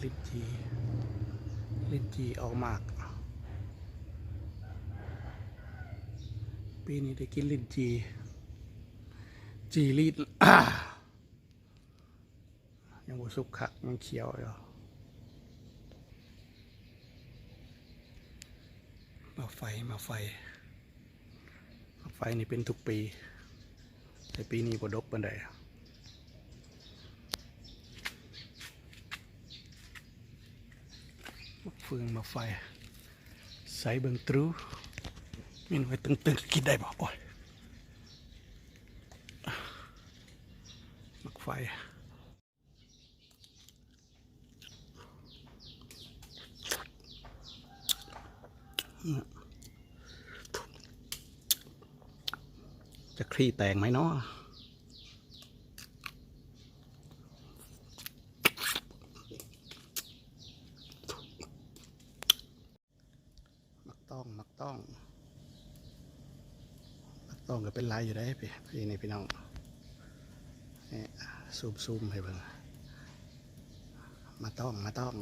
ลิ้นจีลิ้นจีออกมากปีนี้ได้กินลิ้นจีลิ้นยังบ่สุกคักยังเขียวอยู่มาไฟนี่เป็นทุกปีแต่ปีนี้บ่ดกปานใดฟืนมาไฟใส่เบิ่งตรูมีหน่วยตึงๆกินได้บ่โอ้ยมักไฟจะคลี่แตงไหมเนาะมักต้องก็เป็นลายอยู่ได้พี่นี่พี่น้องนี่ซูมให้เบิ่งมาต้อง